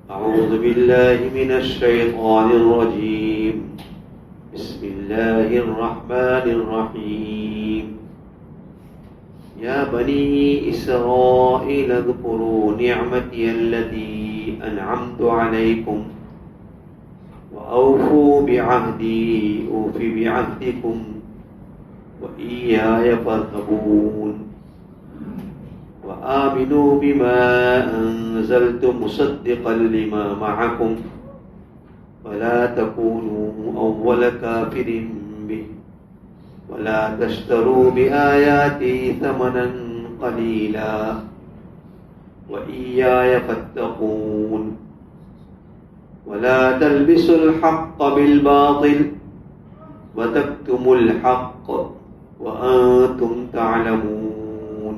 أعوذ بالله من الشيطان الرجيم. بسم الله الرحمن الرحيم. يا بني إسرائيل اذكروا نعمتي التي أنعمت عليكم وأوفوا بعهدي أوف بعهدكم وإياي فارهبون. وآمنوا بما أنزلت مصدقا لما معكم ولا تكونوا أول كافر به ولا تشتروا بآياتي ثمنا قليلا وإياي فاتقون. ولا تلبسوا الحق بالباطل وتكتموا الحق وأنتم تعلمون.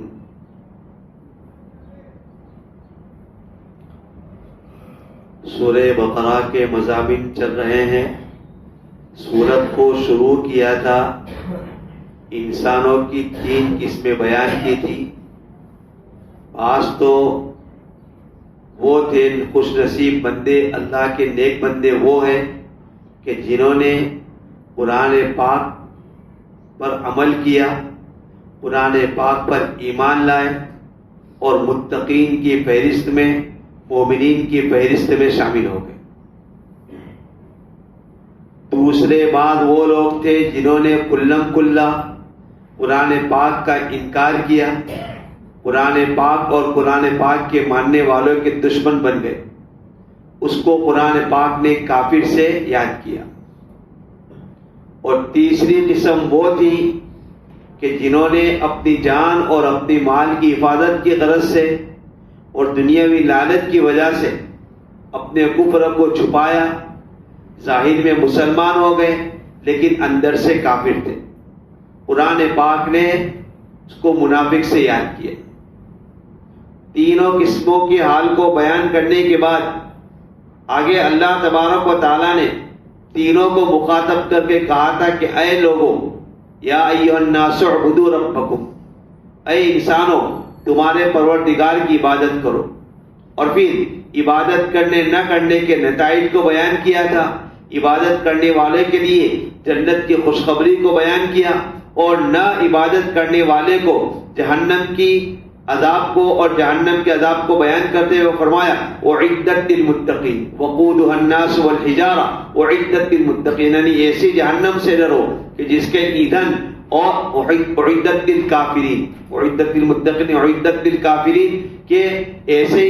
سورہ بقرہ کے مضامین چل رہے ہیں. سورت کو شروع کیا تھا، انسانوں کی 3 قسمیں بیان کی تھی. بعض تو وہ تھے خوش نصیب بندے، اللہ کے نیک بندے وہ ہیں کہ جنہوں نے قرآن پاک پر عمل کیا، قرآن پاک پر ایمان لائے اور متقین کی فہرست میں، مومنین کی فہرست میں شامل ہو گئے. دوسرے بعد وہ لوگ تھے جنہوں نے کلم کلا قرآن پاک کا انکار کیا، قرآن پاک اور قرآن پاک کے ماننے والوں کے دشمن بن گئے. اس کو قرآن پاک نے کافر سے یاد کیا. اور تیسری قسم وہ تھی کہ جنہوں نے اپنی جان اور اپنی مال کی حفاظت کی غرض سے اور دنیاوی لعنت کی وجہ سے اپنے کفر کو چھپایا، ظاہر میں مسلمان ہو گئے لیکن اندر سے کافر تھے. قرآن پاک نے اس کو منافق سے یاد کیا. تینوں قسموں کی حال کو بیان کرنے کے بعد آگے اللہ تبارک و تعالیٰ نے تینوں کو مخاطب کر کے کہا تھا کہ اے لوگوں، یا ایھا الناس اعبدوا ربکم، اے انسانوں تمہارے پروردگار کی عبادت کرو. اور پھر عبادت کرنے نہ کرنے کے نتائج کو بیان کیا تھا. عبادت کرنے والے کے لیے جنت کی خوشخبری کو بیان کیا اور نہ عبادت کرنے والے کو جہنم کی عذاب کو اور جہنم کے عذاب کو بیان کرتے ہوئے فرمایا اعدت للمتقین وقودها الناس والحجارہ اعدت للمتقین، یعنی ایسی جہنم سے ڈرو کہ جس کے ایندھن اور اعدت للکافرین، اعدت للمتقین اعدت للکافرین، کہ ایسے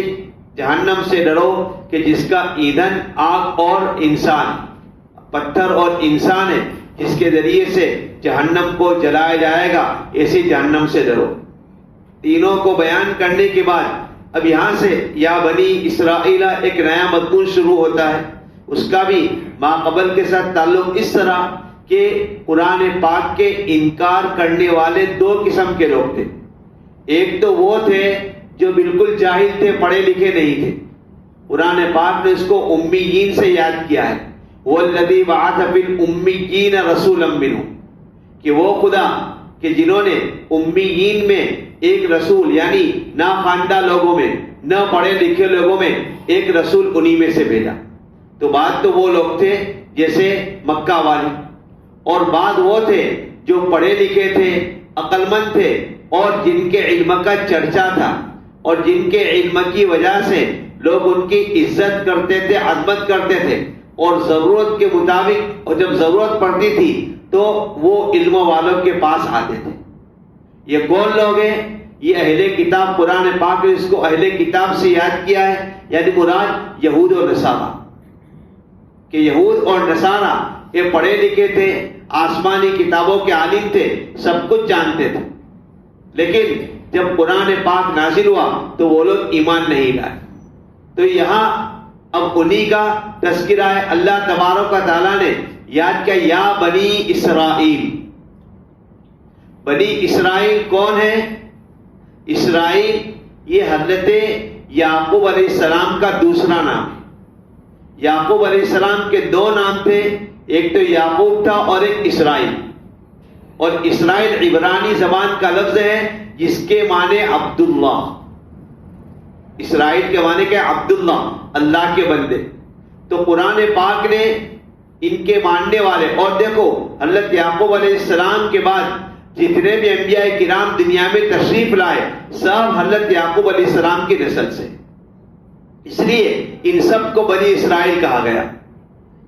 جہنم سے ڈرو کہ جس کا ایندھن آگ اور انسان، پتھر اور انسان ہے، جس کے ذریعے سے جہنم کو جلایا جائے گا، ایسی جہنم سے ڈرو. تینوں کو بیان کرنے کے بعد اب یہاں سے یا بنی اسرائیل ایک نیا مضمون شروع ہوتا ہے. اس کا بھی ما قبل کے ساتھ تعلق اس طرح کہ قرآن پاک کے انکار کرنے والے 2 قسم کے لوگ تھے. ایک تو وہ تھے جو بالکل جاہل تھے، پڑھے لکھے نہیں تھے. قرآن پاک نے اس کو امیین سے یاد کیا ہے. وَالَّذِي بَعَثَ فِي الْأُمِّيِّينَ رَسُولًا مِّنْهُمْ، کہ وہ خدا کہ جنہوں نے امیین میں ایک رسول، یعنی نہ خواندہ لوگوں میں، نہ پڑھے لکھے لوگوں میں ایک رسول انہی میں سے بھیجا. تو بعد تو وہ لوگ تھے جیسے مکہ والے، اور بعد وہ تھے جو پڑھے لکھے تھے، عقل مند تھے اور جن کے علم کا چرچا تھا اور جن کے علم کی وجہ سے لوگ ان کی عزت کرتے تھے، عظمت کرتے تھے، اور ضرورت کے مطابق اور جب ضرورت پڑتی تھی تو وہ علم والوں کے پاس آتے تھے. یہ کون لوگ ہیں؟ یہ اہل کتاب. قرآن پاک نے اس کو اہل کتاب سے یاد کیا ہے، یعنی مراد یہود اور نصارہ، کہ یہود اور نصارہ یہ پڑھے لکھے تھے، آسمانی کتابوں کے عالم تھے، سب کچھ جانتے تھے، لیکن جب قرآن پاک نازل ہوا تو وہ لوگ ایمان نہیں لائے. تو یہاں اب انہی کا تذکرہ ہے. اللہ تبارک و تعالیٰ نے یاد کیا یا بنی اسرائیل. بنی اسرائیل کون ہے؟ اسرائیل یہ حضرت یعقوب علیہ السلام کا دوسرا نام ہے. یعقوب علیہ السلام کے 2 نام تھے، ایک تو یعقوب تھا اور ایک اسرائیل. اور اسرائیل عبرانی زبان کا لفظ ہے جس کے معنی عبداللہ. اسرائیل کے معنی کیا؟ عبداللہ، اللہ کے بندے. تو قرآن پاک نے ان کے ماننے والے، اور دیکھو حضرت یعقوب علیہ السلام کے بعد جتنے بھی انبیاء کرام دنیا میں تشریف لائے سب حضرت یعقوب علیہ السلام کی نسل سے. اس لیے ان سب کو بنی اسرائیل کہا گیا،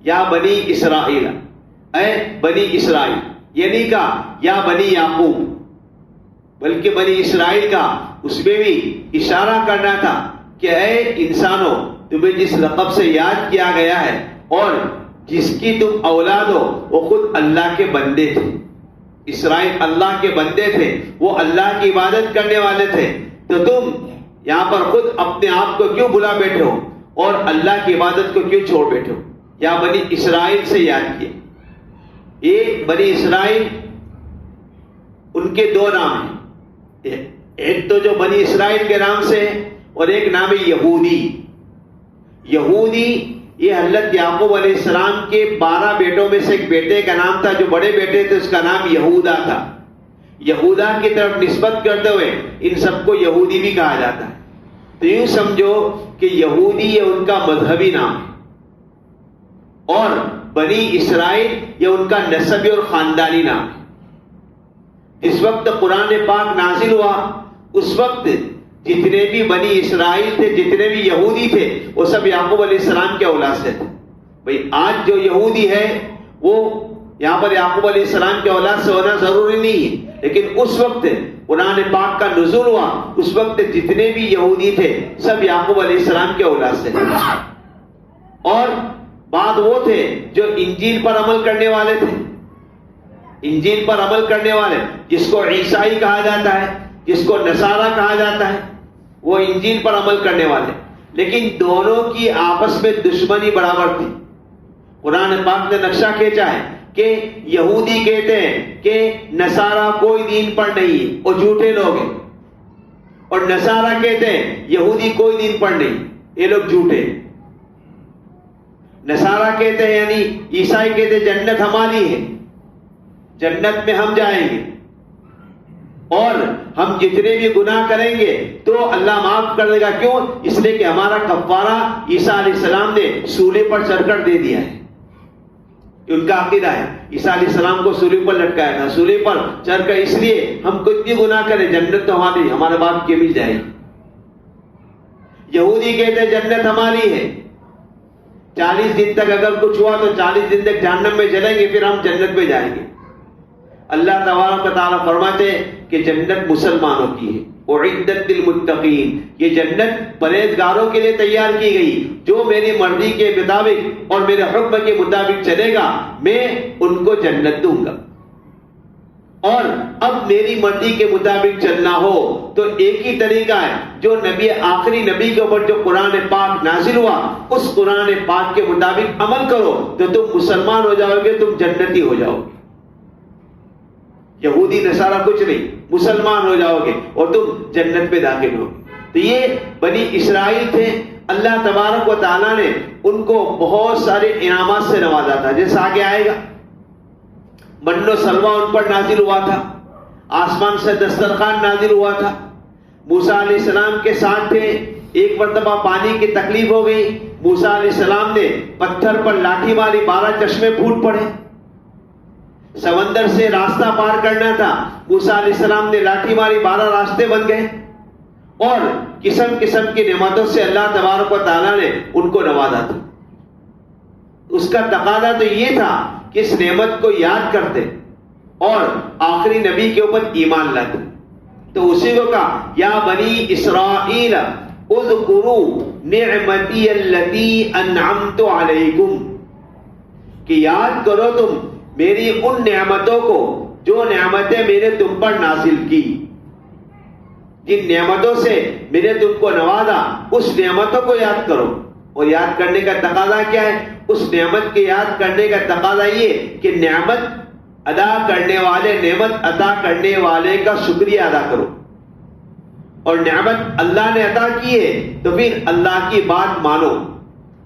یا بنی اسرائیل، اے بنی اسرائیل. یہ نہیں کہا یا بنی یعقوب، بلکہ بنی اسرائیل کا اس میں بھی اشارہ کرنا تھا کہ اے انسانوں، تمہیں جس لقب سے یاد کیا گیا ہے اور جس کی تم اولاد ہو وہ خود اللہ کے بندے تھے. اسرائیل اللہ کے بندے تھے، وہ اللہ کی عبادت کرنے والے تھے. تو تم یہاں پر خود اپنے آپ کو کیوں بھلا بیٹھے ہو اور اللہ کی عبادت کو کیوں چھوڑ بیٹھے ہو؟ یا بنی اسرائیل سے یاد کیا. یہ بنی اسرائیل ان کے دو نام ہیں، ایک تو جو بنی اسرائیل کے نام سے ہے اور ایک نام ہے یہودی. یہودی یہ حضرت یعقوب علیہ السلام کے 12 بیٹوں میں سے ایک بیٹے کا نام تھا، جو بڑے بیٹے تھے اس کا نام یہودا تھا. یہودا کی طرف نسبت کرتے ہوئے ان سب کو یہودی بھی کہا جاتا ہے. تو یوں سمجھو کہ یہودی یہ ان کا مذہبی نام ہے اور بنی اسرائیل یہ ان کا نسبی اور خاندانی نام ہے. اس وقت قرآن پاک نازل ہوا اس وقت جتنے بھی بنی اسرائیل تھے، جتنے بھی یہودی تھے، وہ سب یعقوب علیہ السلام کے اولاد سے تھے. بھئی آج جو یہودی ہے وہ یہاں پر یعقوب علیہ السلام کے اولاد سے ہونا ضروری نہیں ہے، لیکن اس وقت قرآن پاک کا نزول ہوا اس وقت جتنے بھی یہودی تھے سب یعقوب علیہ السلام کے اولاد سے تھے. اور بعد وہ تھے جو انجیل پر عمل کرنے والے تھے، انجیل پر عمل کرنے والے جس کو عیسائی کہا جاتا ہے، جس کو نصارہ کہا جاتا ہے، وہ انجیل پر عمل کرنے والے. لیکن دونوں کی آپس میں دشمنی برابر تھی. قرآن پاک نے نقشہ کھینچا ہے کہ یہودی کہتے ہیں کہ نصارہ کوئی دین پر نہیں ہے، وہ جھوٹے لوگ ہیں، اور نصارہ کہتے ہیں یہودی کوئی دین پر نہیں، یہ لوگ جھوٹے ہیں. نصارہ کہتے ہیں یعنی عیسائی کہتے ہیں جنت ہماری ہے، جنت میں ہم جائیں گے اور ہم جتنے بھی گناہ کریں گے تو اللہ معاف کر دے گا. کیوں؟ اس لیے کہ ہمارا کفارہ عیسیٰ علیہ السلام نے سولی پر چڑھ کر دے دیا ہے. ان کا عقیدہ ہے عیسیٰ علیہ السلام کو سولی پر لٹکایا تھا، سولی پر چڑھ کر اس لیے ہم کچھ بھی گناہ کریں جنت تو ہماری، ہمارے باپ کی مل جائے گی. یہودی کہتے ہیں جنت ہماری ہے، 40 دن تک اگر کچھ ہوا تو 40 دن تک جہنم میں جلیں گے، پھر ہم جنت میں جائیں گے. اللہ تبارک و تعالیٰ فرماتے ہیں کہ جنت مسلمانوں کی ہے، اعدت للمتقین، یہ جنت پرہیزگاروں کے لیے تیار کی گئی. جو میری مرضی کے مطابق اور میرے حکم کے مطابق چلے گا میں ان کو جنت دوں گا. اور اب میری مرضی کے مطابق چلنا ہو تو ایک ہی طریقہ ہے، جو نبی آخری نبی کے اوپر جو قرآن پاک نازل ہوا اس قرآن پاک کے مطابق عمل کرو تو تم مسلمان ہو جاؤ گے، تم جنتی ہو جاؤ گے. یہودی نصارہ کچھ نہیں، مسلمان ہو جاؤ گے اور تم جنت میں داخل ہو گے. تو یہ بنی اسرائیل تھے. اللہ تبارک و تعالیٰ نے ان کو بہت سارے انعامات سے نوازا تھا، جیسا آگے آئے گا. من و سلوہ ان پر نازل ہوا تھا، آسمان سے دسترخوان نازل ہوا تھا. موسیٰ علیہ السلام کے ساتھ تھے. ایک مرتبہ پانی کی تکلیف ہو گئی، موسیٰ علیہ السلام نے پتھر پر لاٹھی ماری، 12 چشمے پھوٹ پڑے. سمندر سے راستہ پار کرنا تھا، موسیٰ علیہ السلام نے لاٹھی ماری، 12 راستے بن گئے. اور قسم قسم کی نعمتوں سے اللہ تبارک و تعالیٰ نے ان کو نوازا تھا. اس کا تقاضا تو یہ تھا کہ اس نعمت کو یاد کرتے اور آخری نبی کے اوپر ایمان لاتے. تو اسی کو کہا یا بنی اسرائیل اذکروا نعمتی التی انعمت علیکم، کہ یاد کرو تم میری ان نعمتوں کو جو نعمتیں میں نے تم پر نازل کی. جن نعمتوں سے میں نے تم کو نوازا اس نعمتوں کو یاد کرو. اور یاد کرنے کا تقاضا کیا ہے؟ اس نعمت کے یاد کرنے کا تقاضا یہ کہ نعمت ادا کرنے والے، نعمت عطا کرنے والے کا شکریہ ادا کرو. اور نعمت اللہ نے عطا کی ہے تو پھر اللہ کی بات مانو.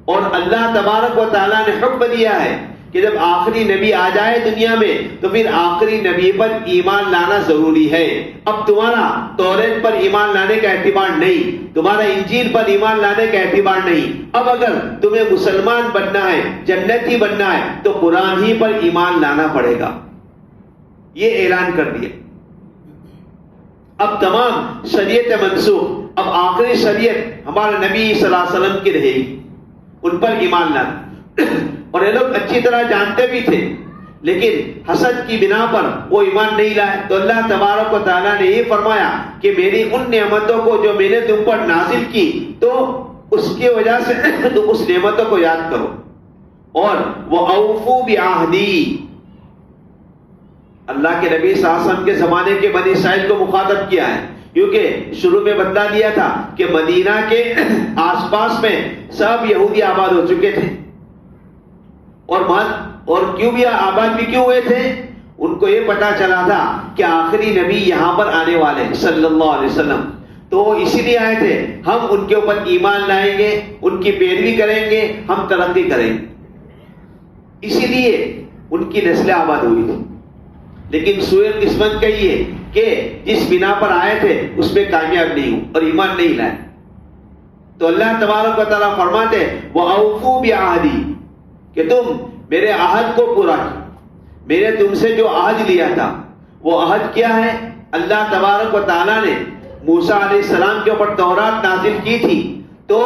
اور اللہ تبارک و تعالیٰ نے حکم دیا ہے کہ جب آخری نبی آ جائے دنیا میں تو پھر آخری نبی پر ایمان لانا ضروری ہے. اب تمہارا توریت پر ایمان لانے کا اعتبار نہیں, تمہارا انجیل پر ایمان لانے کا اعتبار نہیں. اب اگر تمہیں مسلمان بننا ہے, جنتی بننا ہے, تو قرآن ہی پر ایمان لانا پڑے گا. یہ اعلان کر دیا. اب تمام شریعت منسوخ, اب آخری شریعت ہمارے نبی صلی اللہ علیہ وسلم کی رہے گی, ان پر ایمان لانا. اور یہ لوگ اچھی طرح جانتے بھی تھے, لیکن حسد کی بنا پر وہ ایمان نہیں لائے. تو اللہ تبارک و تعالیٰ نے یہ فرمایا کہ میری ان نعمتوں کو جو میں نے تم پر نازل کی, تو اس کی وجہ سے تم اس نعمتوں کو یاد کرو. اور وہ اوفو بعہدی, اللہ کے نبی صلی اللہ علیہ وسلم کے زمانے کے بنی اسرائیل کو مخاطب کیا ہے, کیونکہ شروع میں بتلا دیا تھا کہ مدینہ کے آس پاس میں سب یہودی آباد ہو چکے تھے. اور کیوں بھی آباد بھی کیوں ہوئے تھے؟ ان کو یہ پتا چلا تھا کہ آخری نبی یہاں پر آنے والے صلی اللہ علیہ وسلم, تو اسی لیے آئے تھے. ہم ان کے اوپر ایمان لائیں گے, ان کی پیروی کریں گے, ہم ترقی کریں گے. اسی لیے ان کی نسلیں آباد ہوئی تھی. لیکن سوء قسمت کہیے کہ جس بنا پر آئے تھے اس میں کامیاب نہیں ہوں اور ایمان نہیں لائے. تو اللہ تبارک و تعالیٰ فرماتے وَأَوْفُوا بِعَهْدِي, کہ تم میرے عہد کو پورا کرو. میں نے تم سے جو عہد لیا تھا, وہ عہد کیا ہے؟ اللہ تبارک و تعالیٰ نے موسیٰ علیہ السلام کے اوپر تورات نازل کی تھی, تو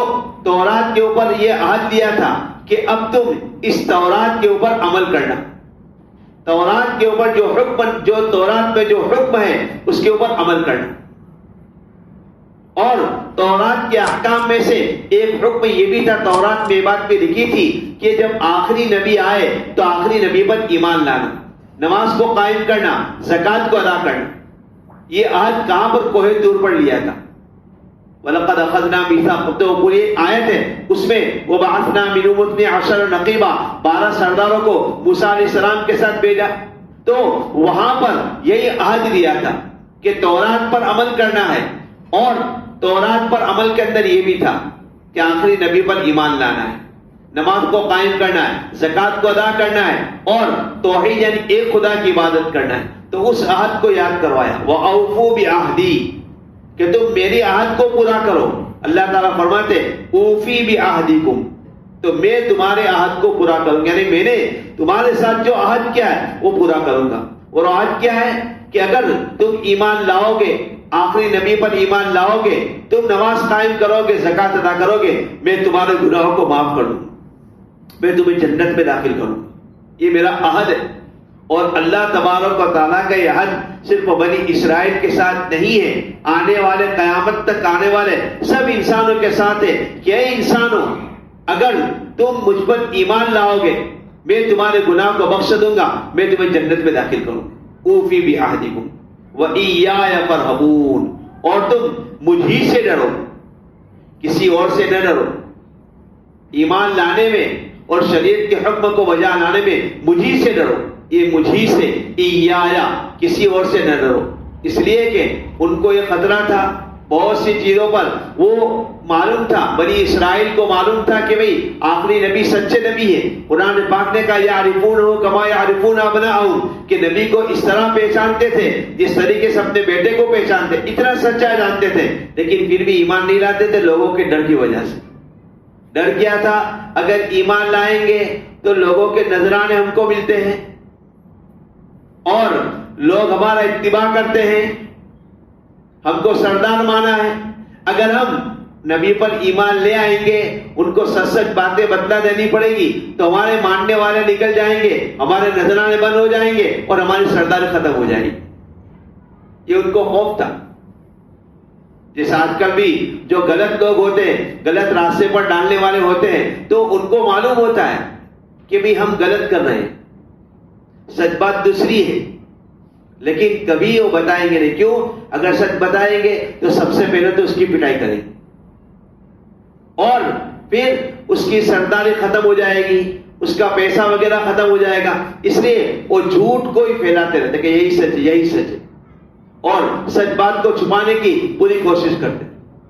تورات کے اوپر یہ عہد لیا تھا کہ اب تم اس تورات کے اوپر عمل کرنا. تورات کے اوپر جو حکم, جو تورات میں جو حکم ہے اس کے اوپر عمل کرنا. اور تورات کے احکام میں سے ایک حکم یہ بھی تھا, تورات میں یہ بات بھی لکھی تھی کہ جب آخری نبی آئے تو آخری نبی پر ایمان لانا, نماز کو قائم کرنا, زکوٰۃ کو ادا کرنا. یہ عہد کہاں پر کوہ طور پر لیا تھا؟ وَلَقَدْ أَخَذْنَا مِيثَاقَكُمْ, تو پوری آیت ہے, اس میں وَبَعَثْنَا مِنْهُمُ اثْنَيْ عَشَرَ نَقِيبًا, 12 سرداروں کو موسیٰ علیہ السلام کے ساتھ بھیجا. تو وہاں پر یہی عہد لیا تھا کہ تورات پر عمل کرنا ہے, اور تورات پر عمل کے اندر یہ بھی تھا کہ آخری نبی پر ایمان لانا ہے, نماز کو قائم کرنا ہے, زکوٰۃ کو ادا کرنا ہے, اور توحید یعنی ایک خدا کی عبادت کرنا ہے. تو اس عہد کو یاد کروایا وَأَوْفُوا بِعَهْدِي, کہ تم میری عہد کو پورا کرو. اللہ تعالیٰ فرماتے اوفی بعہدکم, تو میں تمہارے عہد کو پورا کروں گا, یعنی میں نے تمہارے ساتھ جو عہد کیا ہے وہ پورا کروں گا. اور عہد کیا ہے کہ اگر تم ایمان لاؤ گے, آخری نبی پر ایمان لاؤ گے, تم نماز قائم کرو گے, زکوٰۃ ادا کرو گے, میں تمہارے گناہوں کو معاف کر دوں, میں تمہیں جنت میں داخل کروں. یہ میرا عہد ہے. اور اللہ تبارک و تعالیٰ کا یہ عہد صرف بنی اسرائیل کے ساتھ نہیں ہے, آنے والے قیامت تک آنے والے سب انسانوں کے ساتھ ہے کہ اے انسانوں, اگر تم مجھ پر ایمان لاؤ گے میں تمہارے گناہ کو بخش دوں گا, میں تمہیں جنت میں داخل کروں. اوفی بعہدکم وَإِيَّايَ فَارْهَبُونَ, اور تم مجھ ہی سے ڈرو, کسی اور سے نہ ڈرو. ایمان لانے میں اور شریعت کے حکم کو بجا لانے میں مجھ ہی سے ڈرو. یہ مجھ ہی سے, ایایا, کسی اور سے نہ ڈرو. اس لیے کہ ان کو یہ خطرہ تھا بہت سی چیزوں پر. وہ معلوم تھا, بنی اسرائیل کو معلوم تھا کہ بھئی آخری نبی سچے نبی ہے. قرآن پاک نے کہا یعرفونہ کما یعرفون ابناءہم, کہ نبی کو اس طرح پہچانتے تھے جس طریقے سے اپنے بیٹے کو پہچانتے, اتنا سچا جانتے تھے, لیکن پھر بھی ایمان نہیں لاتے تھے لوگوں کے ڈر کی وجہ سے. ڈر کیا تھا؟ اگر ایمان لائیں گے تو لوگوں کے نذرانے ہم کو ملتے ہیں اور لوگ ہمارا اتباع کرتے ہیں, ہم کو سردار مانا ہے. اگر ہم نبی پر ایمان لے آئیں گے, ان کو سچ سچ باتیں بتلا دینی پڑے گی, تو ہمارے ماننے والے نکل جائیں گے, ہمارے نذرانے بند ہو جائیں گے اور ہماری سرداری ختم ہو جائے گی. یہ ان کو خوف تھا. جیسے آج کل بھی جو غلط لوگ ہوتے ہیں, غلط راستے پر ڈالنے والے ہوتے ہیں, تو ان کو معلوم ہوتا ہے کہ بھی ہم غلط کر رہے ہیں, سچ بات دوسری ہے, لیکن کبھی وہ بتائیں گے نہیں. کیوں؟ اگر سچ بتائیں گے تو سب سے پہلے تو اس کی پٹائی کریں گے, اور پھر اس کی سرداری ختم ہو جائے گی, اس کا پیسہ وغیرہ ختم ہو جائے گا. اس لیے وہ جھوٹ کو ہی پھیلاتے رہتے کہ یہی سچ ہے, یہی سچ ہے, اور سچ بات کو چھپانے کی پوری کوشش کرتے.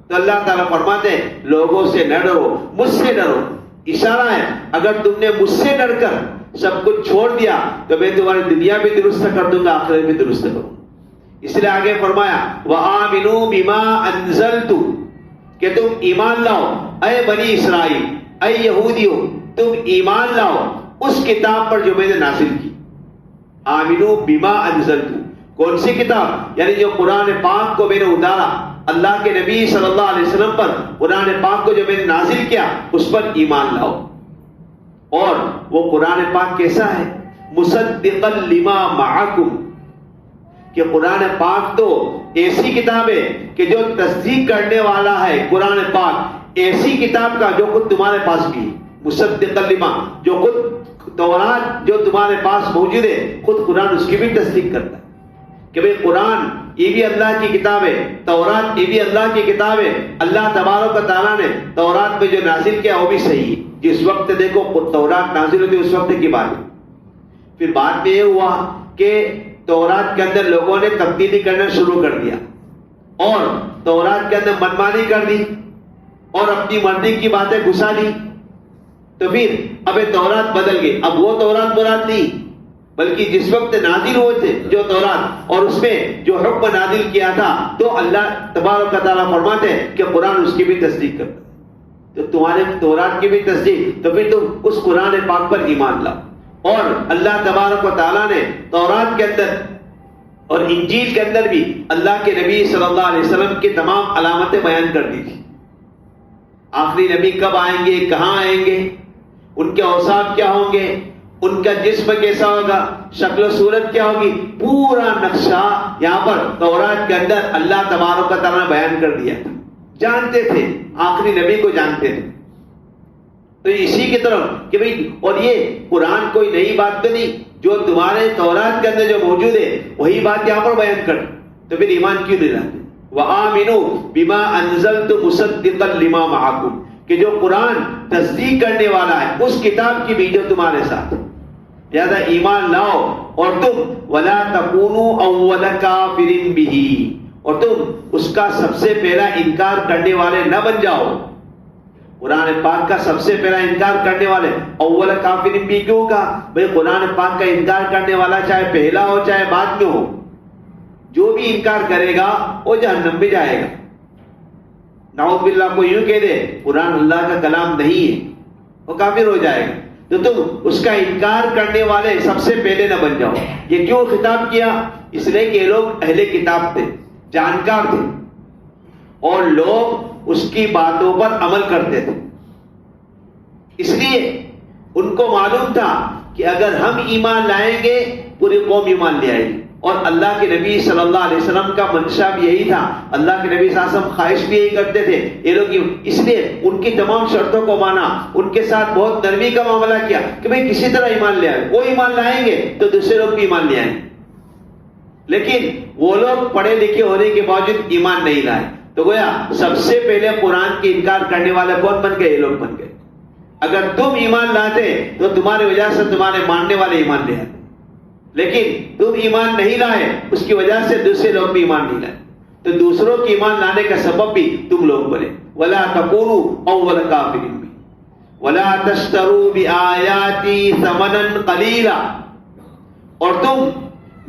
تو اللہ تعالیٰ فرماتے ہیں لوگوں سے نہ ڈرو, مجھ سے ڈرو. اشارہ ہے اگر تم نے مجھ سے ڈر کر سب کچھ چھوڑ دیا تو میں تمہاری دنیا بھی درست کر دوں گا، آخرت بھی درست کروں گا. اس لیے آگے فرمایا وَآمِنُوا بِمَا أَنزَلْتُ کہ تم ایمان لاؤ اے بنی اسرائیل، اے یہودیوں تم ایمان لاؤ اس کتاب پر جو میں نے نازل کی. آمنو بما انزلتو، کون سی کتاب؟ یعنی جو قرآن پاک کو میں نے اتارا، اللہ کے نبی صلی اللہ علیہ وسلم پر قرآن پاک کو جو میں نے نازل کیا اس پر ایمان لاؤ. اور وہ قرآن پاک کیسا ہے؟ مصدقا لما معکم، کہ قرآن پاک تو ایسی کتاب ہے کہ جو تصدیق کرنے والا ہے. قرآن پاک ایسی کتاب کا جو خود تمہارے پاس بھی ہے. مصدقا لما، جو خود تورات جو تمہارے پاس موجود ہے خود قرآن اس کی بھی تصدیق کرتا ہے کہ بھئی قرآن یہ بھی اللہ کی کتاب ہے، تورات یہ بھی اللہ کی کتاب ہے. اللہ تبارک و تعالیٰ نے تورات میں جو نازل کیا وہ بھی صحیح ہے. جس وقت دیکھو تورات نازل ہوتی اس وقت کی بات ہے. پھر بعد میں یہ ہوا کہ تورات کے اندر لوگوں نے تبدیلی کرنا شروع کر دیا اور تورات کے اندر منمانی کر دی اور اپنی مرضی کی باتیں گھسا دی. تو پھر اب تورات بدل گئی. اب وہ تورات مراد نہیں بلکہ جس وقت نازل ہوئے تھے جو تورات اور اس میں جو حکم نازل کیا تھا تو اللہ تبارک و تعالیٰ فرماتے ہیں کہ قرآن اس کی بھی تصدیق کرتا ہے. تو تمہارے تورات کی بھی تصدیق، تو پھر تم اس قرآن پاک پر ایمان لاؤ. اور اللہ تبارک و تعالیٰ نے تورات کے اندر اور انجیل کے اندر بھی اللہ کے نبی صلی اللہ علیہ وسلم کی تمام علامتیں بیان کر دی تھی. آخری نبی کب آئیں گے، کہاں آئیں گے، ان کے اوصاف کیا ہوں گے، ان کا جسم کیسا ہوگا، شکل و صورت کیا ہوگی، پورا نقشہ یہاں پر تورات کے اندر اللہ تبارک و تعالیٰ نے بیان کر دیا تھا. جانتے تھے، آخری نبی کو جانتے تھے. تو اسی کی طرف کہ بھئی اور یہ قرآن کوئی نئی بات تو نہیں، جو تمہارے تورات کے اندر جو موجود ہے وہی بات یہاں پر بیان کر. تو پھر ایمان کیوں نہیں لاتے؟ وَآمِنُوا بِمَا أَنزَلْتُ مُصَدِّقًا لِمَا مَعَكُمْ کہ جو قرآن تصدیق کرنے والا ہے اس کتاب کی بھی جو تمہارے ساتھ. لہذا ایمان لاؤ اور تم وَلَا تَكُونُوا أَوَّلَ كَافِرٍ بِهِ اور تم اس کا سب سے پہلا انکار کرنے والے نہ بن جاؤ. قرآن پاک کا سب سے پہلا انکار کرنے والے اول کافر بھی کیوں کا؟ بھئی قرآن پاک کا انکار کرنے والا چاہے پہلا ہو چاہے بعد میں ہو، جو بھی انکار کرے گا وہ جہنم میں جائے گا. نعوذ باللہ کو یوں کہہ دے قرآن اللہ کا کلام نہیں ہے وہ کافر ہو جائے گا. تو تم اس کا انکار کرنے والے سب سے پہلے نہ بن جاؤ. یہ کیوں خطاب کیا؟ اس لیے کہ یہ لوگ اہل کتاب تھے، جانکار تھے اور لوگ اس کی باتوں پر عمل کرتے تھے. اس لیے ان کو معلوم تھا کہ اگر ہم ایمان لائیں گے پوری قوم ایمان لے آئے گی. اور اللہ کے نبی صلی اللہ علیہ وسلم کا منشا بھی یہی تھا، اللہ کے نبی صلی اللہ علیہ وسلم خواہش بھی یہی کرتے تھے. یہ لوگ اس لیے ان کی تمام شرطوں کو مانا، ان کے ساتھ بہت نرمی کا معاملہ کیا کہ بھئی کسی طرح ایمان لے آئے. وہ ایمان لائیں گے تو دوسرے لوگ بھی ایمان لے آئیں. لیکن وہ لوگ پڑھے لکھے ہونے کے باوجود ایمان نہیں لائے. تو گویا سب سے پہلے قرآن کی انکار کرنے والے کون بن گئے؟ یہ لوگ بن گئے. اگر تم ایمان لاتے تو تمہاری وجہ سے تمہارے ماننے والے ایمان لے آتے، لیکن تم ایمان نہیں لائے اس کی وجہ سے دوسرے لوگ بھی ایمان نہیں لائے. تو دوسروں کی ایمان لانے کا سبب بھی تم لوگ بنے. وَلَا تَكُونُوا أَوَّلَ كَافِرٍ بِهِ وَلَا تَشْتَرُوا بِآيَاتِي ثَمَنًا قَلِيلًا اور تم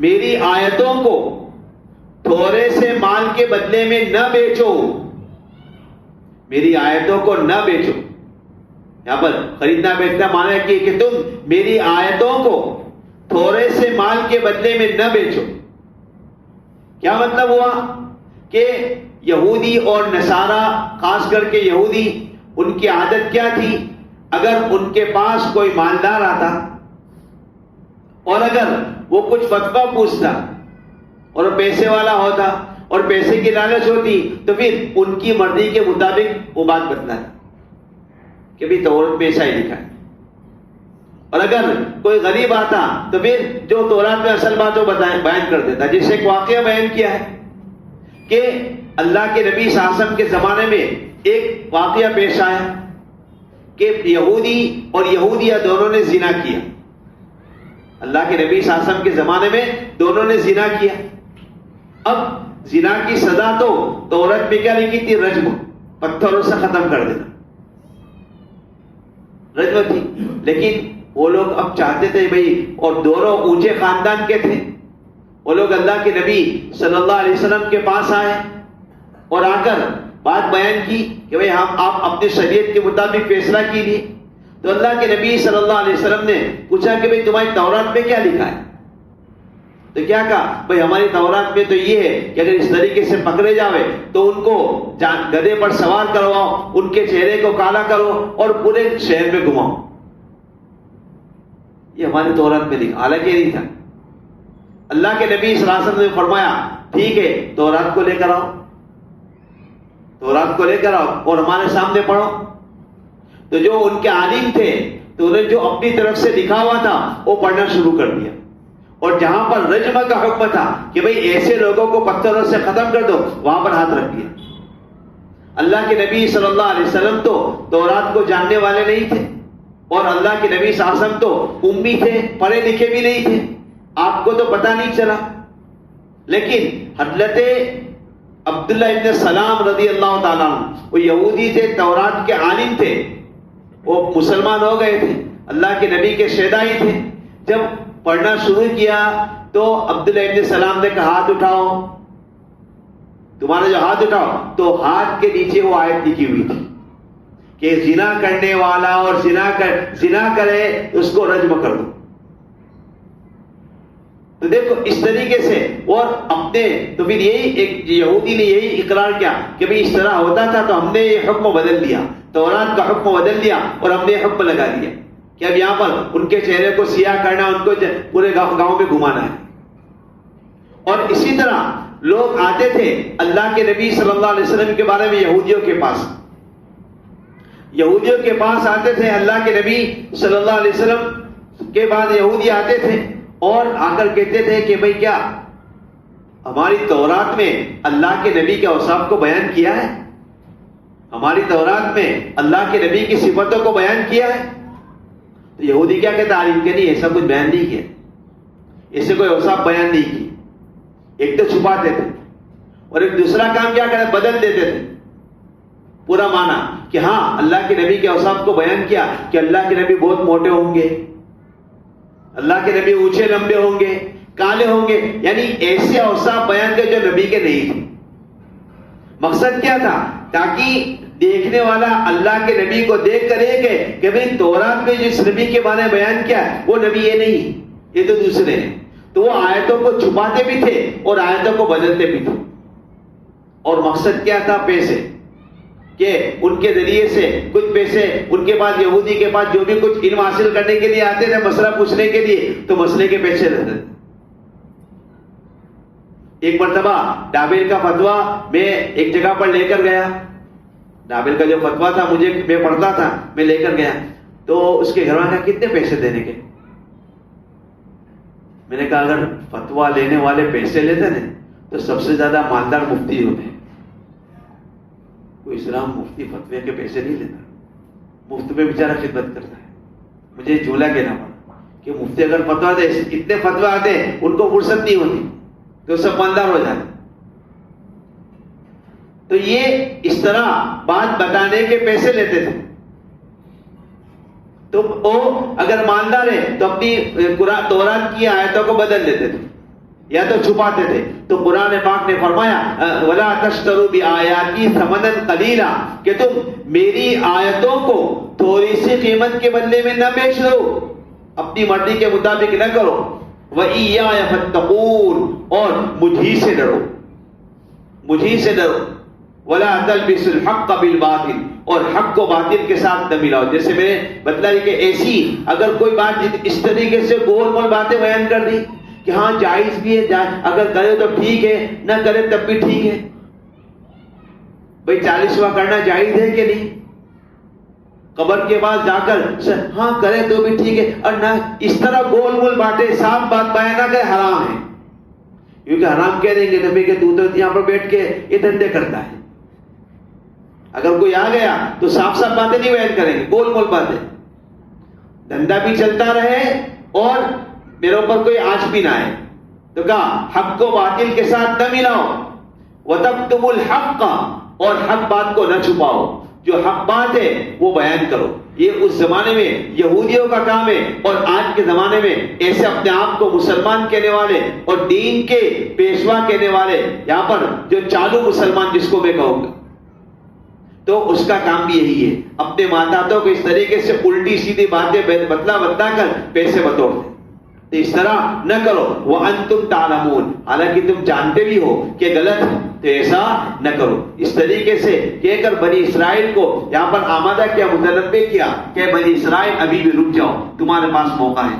میری آیتوں کو تھوڑے سے مال کے بدلے میں نہ بیچو. میری آیتوں کو نہ بیچو. یہاں پر خریدنا بیچنا مانا کہ تم میری آیتوں کو تھوڑے سے مال کے بدلے میں نہ بیچو. کیا مطلب ہوا کہ یہودی اور نصارہ، خاص کر کے یہودی، ان کی عادت کیا تھی؟ اگر ان کے پاس کوئی مالدار آتا اور اگر وہ کچھ فتویٰ پوچھتا اور پیسے والا ہوتا اور پیسے کی لالچ ہوتی تو پھر ان کی مرضی کے مطابق وہ بات بتلاتا کہ بھی تورات میں ایسا ہی لکھا ہے. اور اگر کوئی غریب آتا تو پھر جو تورات میں اصل باتوں بیان کر دیتا. جس سے ایک واقعہ بیان کیا ہے کہ اللہ کے نبی صلی اللہ علیہ وسلم کے زمانے میں ایک واقعہ پیش آیا کہ یہودی اور یہودیہ دونوں نے زنا کیا. اللہ کے نبی صلی اللہ علیہ وسلم کے زمانے میں دونوں نے زنا کیا. اب زنا کی سزا تو تورات میں کیا لکھی تھی؟ رجم، پتھروں سے ختم کر دینا، رجم تھی. لیکن وہ لوگ اب چاہتے تھے بھائی، اور دونوں اونچے خاندان کے تھے، وہ لوگ اللہ کے نبی صلی اللہ علیہ وسلم کے پاس آئے اور آ کر بات بیان کی کہ بھائی آپ اپنی شریعت کے مطابق فیصلہ کیجیے. تو اللہ کے نبی صلی اللہ علیہ وسلم نے پوچھا کہ بھائی تمہاری تورات میں کیا لکھا ہے؟ تو کیا کہا؟ بھائی ہماری تورات میں تو یہ ہے کہ اگر اس طریقے سے پکڑے جاوے تو ان کو گدھے پر سوار کرواؤ، ان کے چہرے کو کالا کرو اور پورے شہر میں گھماؤ. یہ ہماری تورات میں لکھا، حالانکہ نہیں تھا. اللہ کے نبی صلی اللہ علیہ وسلم نے فرمایا ٹھیک ہے، تورات کو لے کر آؤ، تورات کو لے کر آؤ اور ہمارے سامنے پڑھو. تو جو ان کے عالم تھے تو انہیں جو اپنی طرف سے لکھا ہوا تھا وہ پڑھنا شروع کر دیا، اور جہاں پر رجم کا حکم تھا کہ بھئی ایسے لوگوں کو پتھروں سے ختم کر دو، وہاں پر ہاتھ رکھ دیا. اللہ کے نبی صلی اللہ علیہ وسلم تو تورات کو جاننے والے نہیں تھے، اور اللہ کے نبی صلی اللہ علیہ وسلم تو امی تھے، پڑھے لکھے بھی نہیں تھے، آپ کو تو پتہ نہیں چلا. لیکن حضرت عبداللہ ابن سلام رضی اللہ تعالیٰ عنہ، وہ یہودی تھے، تورات کے عالم تھے، وہ مسلمان ہو گئے تھے، اللہ کے نبی کے شیدائی تھے. جب پڑھنا شروع کیا تو عبداللہ ابن سلام نے کہا ہاتھ اٹھاؤ، تمہارا جو ہاتھ اٹھاؤ، تو ہاتھ کے نیچے وہ آیت لکھی ہوئی تھی کہ زنا کرنے والا اور زنا کرے اس کو رجم کر دو. تو دیکھو اس طریقے سے، اور اپنے تو پھر یہی ایک یہودی نے یہی اقرار کیا کہ بھئی اس طرح ہوتا تھا تو ہم نے یہ حکم بدل دیا، تورات کا حکم بدل دیا اور ہم نے حکم لگا دیا کہ اب یہاں پر ان کے چہرے کو سیاہ کرنا، ان کو پورے گاؤں میں گھمانا ہے. اور اسی طرح لوگ آتے تھے اللہ کے نبی صلی اللہ علیہ وسلم کے بارے میں یہودیوں کے پاس آتے تھے. اللہ کے نبی صلی اللہ علیہ وسلم کے بعد یہودی آتے تھے اور آ کر کہتے تھے کہ بھئی کیا ہماری تورات میں اللہ کے نبی کے اوصاف کو بیان کیا ہے؟ ہماری تورات میں اللہ کے نبی کی صفتوں کو بیان کیا ہے؟ تو یہودی کیا کہتا عالم کہ نہیں، ایسا کچھ بیان نہیں کیا، ایسے کوئی اوصاف بیان نہیں کی. ایک تو چھپاتے تھے اور ایک دوسرا کام کیا کرتے، بدل دیتے تھے پورا معنی کہ ہاں اللہ کے نبی کے اوصاف کو بیان کیا کہ اللہ کے نبی بہت موٹے ہوں گے، اللہ کے نبی اونچے لمبے ہوں گے، کالے ہوں گے، یعنی ایسے اوصاف بیان کے جو نبی کے نہیں تھے. مقصد کیا تھا؟ تاکہ دیکھنے والا اللہ کے نبی کو دیکھ کر یہ کہ بھئی تورات میں جس نبی کے بارے میں بیان کیا ہے وہ نبی یہ نہیں، یہ تو دوسرے ہیں. تو وہ آیتوں کو چھپاتے بھی تھے اور آیتوں کو بدلتے بھی تھے. اور مقصد کیا تھا؟ پیسے، کہ ان کے ذریعے سے کچھ پیسے ان کے پاس، یہودی کے پاس جو بھی کچھ علم حاصل کرنے کے لیے آتے تھے مسئلہ پوچھنے کے لیے، تو مسئلے کے پیسے رہتے تھے. ایک مرتبہ ڈابل کا فتویٰ میں ایک جگہ پر لے کر گیا، ڈابل کا جو فتویٰ تھا میں پڑھتا تھا، میں لے کر گیا. تو اس کے گھر والے کہا کتنے پیسے دینے کے؟ میں نے کہا اگر فتویٰ لینے والے پیسے لیتے نا تو سب سے زیادہ مالدار مفتی ہوتے ہیں. کوئی اسلام مفتی فتوے کے پیسے نہیں لیتا، مفت میں بیچارہ خدمت کرتا ہے. مجھے جھولا کہنا پڑا کہ مفتی اگر فتویٰ دے، اتنے فتوے آتے ہیں ان کو فرصت نہیں ہوتی تو سب مالدار ہو جاتے. تو یہ اس طرح بات بتانے کے پیسے لیتے تھے. تو وہ اگر مالدار ہے تو اپنی تورات کی آیتوں کو بدل دیتے تھے یا تو چھپاتے تھے. تو قرآن پاک نے فرمایا وَلَا تَشْتَرُوا بِآيَاتِي ثَمَنًا قَلِيلًا، کہ تم میری آیتوں کو تھوڑی سی قیمت کے بدلے میں نہ بیچ دو، اپنی مرضی کے مطابق نہ کرو. وَإِيَّايَ فَاتَّقُونِ، اور مجھی سے ڈرو، مجھی سے ڈرو. وَلَا تَلْبِسُوا الْحَقَّ بِالْبَاطِلِ، اور حق کو باطل کے ساتھ نہ ملاؤ. جیسے میں نے بتلایا کہ ایسی اگر کوئی بات اس طریقے سے گول مول باتیں بیان کر دی کہ ہاں جائز بھی ہے، اگر کرے تو ٹھیک ہے، نہ کرے تب بھی ٹھیک ہے. بھئی 40واں کرنا جائز ہے کہ نہیں؟ قبر کے بعد جا کر ہاں کرے تو بھی ٹھیک ہے، اور نہ اس طرح گول مول باتیں، صاف بات بیان نہ کرے، حرام ہے. کیونکہ حرام کہہ دیں گے نبی کہ تو یہاں پر بیٹھ کے یہ دھندے کرتا ہے. اگر کوئی آ گیا تو صاف صاف باتیں نہیں بیان کریں گے، گول مول باتیں. دھندا بھی چلتا رہے اور میرے اوپر کوئی آنچ بھی نہ آئے. تو کہا حق کو باطل کے ساتھ نہ ملاؤ. وَتَكْتُمُوا الْحَقَّ، اور حق بات کو نہ چھپاؤ. جو حق بات ہے وہ بیان کرو. یہ اس زمانے میں یہودیوں کا کام ہے، اور آج کے زمانے میں ایسے اپنے آپ کو مسلمان کہنے والے اور دین کے پیشوا کہنے والے، یہاں پر جو چالو مسلمان جس کو میں کہوں گا، تو اس کا کام بھی یہی ہے، اپنے ماتحتوں کو اس طریقے سے الٹی سیدھی باتیں بتلا کر پیسے بتوڑ دیں. تو اس طرح نہ کرو. وَأَنْتُمْ تَعْلَمُونَ، حالانکہ تم جانتے بھی ہو کہ غلط ہے، تو ایسا نہ کرو. اس طریقے سے کہہ کر بنی اسرائیل کو یہاں پر آمادہ کیا، متنبع کیا کہ بنی اسرائیل ابھی بھی رک جاؤ، تمہارے پاس موقع ہے.